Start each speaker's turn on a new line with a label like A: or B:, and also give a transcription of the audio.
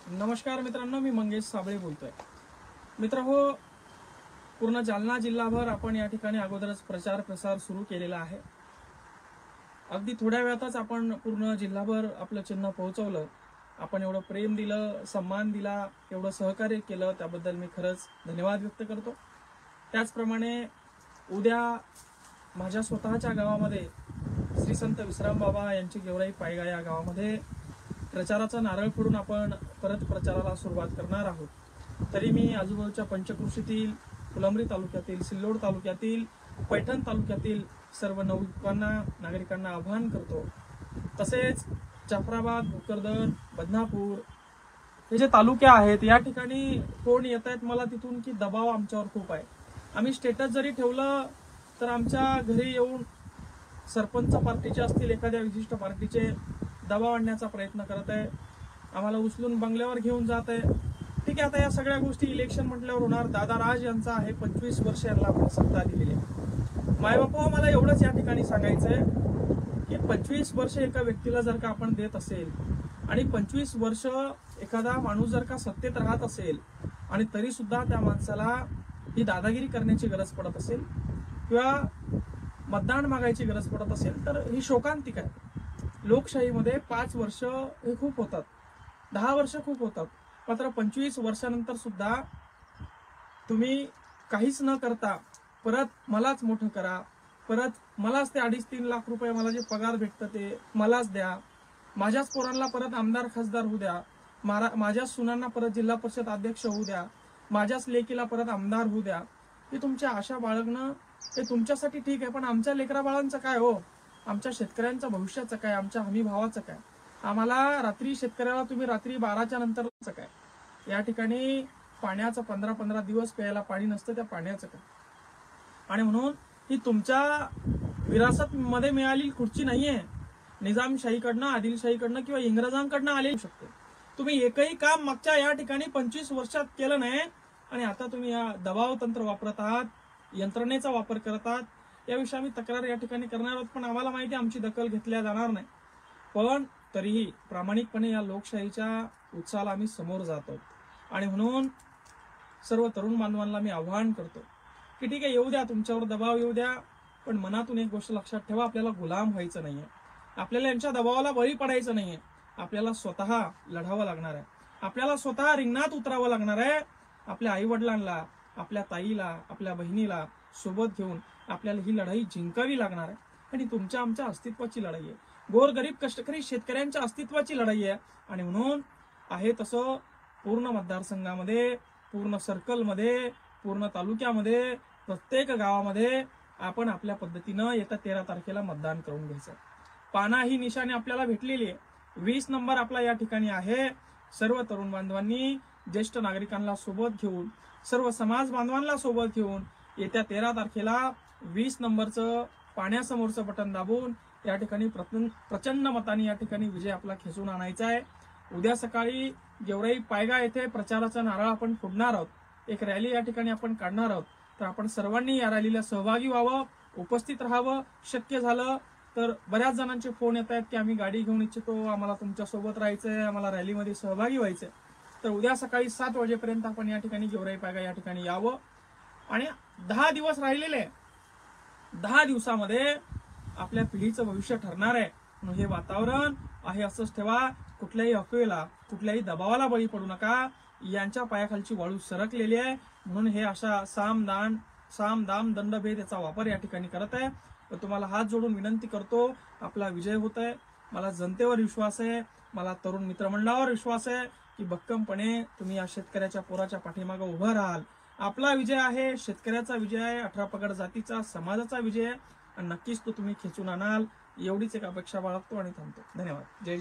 A: नमस्कार मित्रांनो, मी मंगेश साबळे बोलतोय. मित्र हो, पूर्ण जालना जिल्हाभर आपण या ठिकाणी अगोदरच प्रचार प्रसार सुरू केलेला आहे. अगदी थोड्या वेळातच आपण पूर्ण जिल्हाभर आपलं चिन्ह पोहोचवलं. आपण एवढं प्रेम दिलं, सन्मान दिला, एवढं सहकार्य केलं, त्याबद्दल मी खरंच धन्यवाद व्यक्त करतो. त्याचप्रमाणे उद्या माझ्या स्वतःच्या गावामध्ये श्री संत विश्राम बाबा यांची गेवराई पायगा या गावामध्ये प्रचाराचा नारळ फोडून आपण परत प्रचाराला सुरुवात करणार आहोत. तरी मी आजूबाजूच्या पंचक्रोशीतील, फुलंब्री तालुक्यातील, सिल्लोड तालुक्यातील, पैठण तालुक्यातील सर्व नवयुवकांना, नागरिकांना आवाहन करतो. तसेच जाफराबाद, भोकरदन, बदनापूर हे जे तालुके आहेत या ठिकाणी फोन येत आहेत मला तिथून की दबाव आमच्यावर खूप आहे. आम्ही स्टेटस जरी ठेवलं तर आमच्या घरी येऊन सरपंच पार्टीचे असतील, एखाद्या विशिष्ट पार्टीचे दबाव आणण्याचा प्रयत्न करत आहे, आम्हाला उचलून बंगल्यावर घेऊन जात आहे. ठीक आहे, आता या सगळ्या गोष्टी इलेक्शन म्हटल्यावर होणार. दादा राज यांचा आहे, 25 वर्ष यांना आपण सत्ता दिलेली आहे. मायबापा, मला एवढंच या ठिकाणी सांगायचं आहे की 25 वर्ष एका व्यक्तीला जर का आपण देत असेल आणि 25 वर्ष एखादा माणूस जर का सत्तेत राहत असेल आणि तरी सुद्धा त्या माणसाला ही दादागिरी करण्याची गरज पडत असेल किंवा मतदान मागायची गरज पडत असेल तर ही शोकांतिक आहे. लोकशाहीमध्ये 5 वर्ष हे खूप होतात, 10 वर्ष खूप होतात, मात्र 25 वर्षानंतर सुद्धा तुम्ही काहीच न करता परत मलाच मोठं करा, परत मलाच ते 2.5-3 लाख रुपये मला जे पगार भेटतं ते मलाच द्या, माझ्याच पोरांना परत आमदार खासदार होऊ द्या, माझ्याच सुनांना परत जिल्हा परिषद अध्यक्ष होऊ द्या, माझ्याच लेकीला परत आमदार होऊ द्या, ही तुमच्या आशा बाळगणं हे तुमच्यासाठी ठीक आहे. पण आमच्या लेकरा बाळांचं काय हो? आमच्या शेतकऱ्यांच्या भविष्याचं काय? आमच्या हमी भावाचं काय? आम्हाला रात्री शेतकऱ्याला तुम्ही रात्री 12च्या नंतरचं काय? या ठिकाणी पाण्याचं 15-15 दिवस प्यायला पाणी नसतं, त्या पाण्याचं काय? आणि म्हणून ही तुमच्या विरासत मध्ये मिळालेली खुर्ची नाहीये, निजामशाहीकडनं, आदिलशाहीकडनं किंवा इंग्रजांकडनं आलेली शकते. तुम्ही एकही काम मागच्या या ठिकाणी 25 वर्षात केलं नाही आणि आता तुम्ही या दबाव तंत्र वापरत आहात, यंत्रणेचा वापर करत आहात. याविषयी आम्ही तक्रार या ठिकाणी करणार आहोत, पण आम्हाला माहिती आमची दखल घेतल्या जाणार नाही. पण तरीही प्रामाणिकपणे या लोकशाहीच्या उत्साहाला आम्ही समोर जातो आणि म्हणून सर्व तरुण बांधवांना मी आवाहन करतो की ठीक आहे, येऊ द्या, तुमच्यावर दबाव येऊ द्या, पण मनातून एक गोष्ट लक्षात ठेवा, आपल्याला गुलाम व्हायचं नाहीये, आपल्याला यांच्या दबावाला बळी पडायचं नाहीये. आपल्याला स्वतः लढावं लागणार आहे, आपल्याला स्वतः रिंगणात उतरावं लागणार आहे. आपल्या आई वडिलांना, आपल्या ताईला, आपल्या बहिणीला सोबत घेऊन आपल्याला ही लढाई जिंकावी लागणार आहे. आणि तुमच्या आमच्या अस्तित्वाची लढाई आहे, गोरगरीब कष्टकरी शेतकऱ्यांच्या अस्तित्वाची लढाई आहे. आणि म्हणून आहे तसं पूर्ण मतदारसंघामध्ये, पूर्ण सर्कलमध्ये, पूर्ण तालुक्यामध्ये, प्रत्येक गावामध्ये आपण आपल्या पद्धतीनं येत्या 13 तारखेला मतदान करून घ्यायचं. पाना ही निशाणी आपल्याला भेटलेली आहे, 20 नंबर आपला या ठिकाणी आहे. सर्व तरुण बांधवांनी, ज्येष्ठ नागरिकांना सोबत घेऊन, सर्व समाज बांधवांना सोबत घेऊन येत्या 13 तारखेला 20 नंबरचं पाण्यासमोरचं बटन दाबून या ठिकाणी प्रचंड मतांनी या ठिकाणी विजय आपला खेचून आणायचा आहे. उद्या सकाळी गेवराई पायगा येथे प्रचाराचा नारळ आपण फोडणार आहोत, एक रॅली या ठिकाणी आपण काढणार आहोत. तर आपण सर्वांनी या रॅलीला सहभागी व्हावं, उपस्थित राहावं. शक्य झालं तर बऱ्याच जणांचे फोन येत आहेत की आम्ही गाडी घेऊन इच्छितो, आम्हाला तुमच्या सोबत राहायचंय, आम्हाला रॅलीमध्ये सहभागी व्हायचंय. तर उद्या सकाळी 7 वाजेपर्यंत आपण या ठिकाणी गेवराई पायगा या ठिकाणी यावं. आणि 10 दिवस राहिलेले, 10 दिवसामध्ये आपल्या पिढीचं भविष्य ठरणार आहे. म्हणून हे वातावरण आहे असंच ठेवा, कुठल्याही अफवेला, कुठल्याही दबावाला बळी पडू नका. यांच्या पायाखालची वाळू सरकलेली आहे, म्हणून हे अशा साम दाम दंडभेद याचा वापर या ठिकाणी करत आहे. तर तुम्हाला हात जोडून विनंती करतो, आपला विजय होत आहे. मला जनतेवर विश्वास आहे, मला तरुण मित्रमंडळावर विश्वास आहे की भक्कमपणे तुम्ही या शेतकऱ्याच्या पोराच्या पाठीमागे उभं राहाल. आपला विजय आहे, शेतकऱ्याचा विजय आहे, 18 पगड जातीचा समाजाचा विजय आहे आणि नक्कीच तो तुम्ही खेचून आणाल. एवढीच एक अपेक्षा बाळगतो आणि थांबतो. धन्यवाद. जय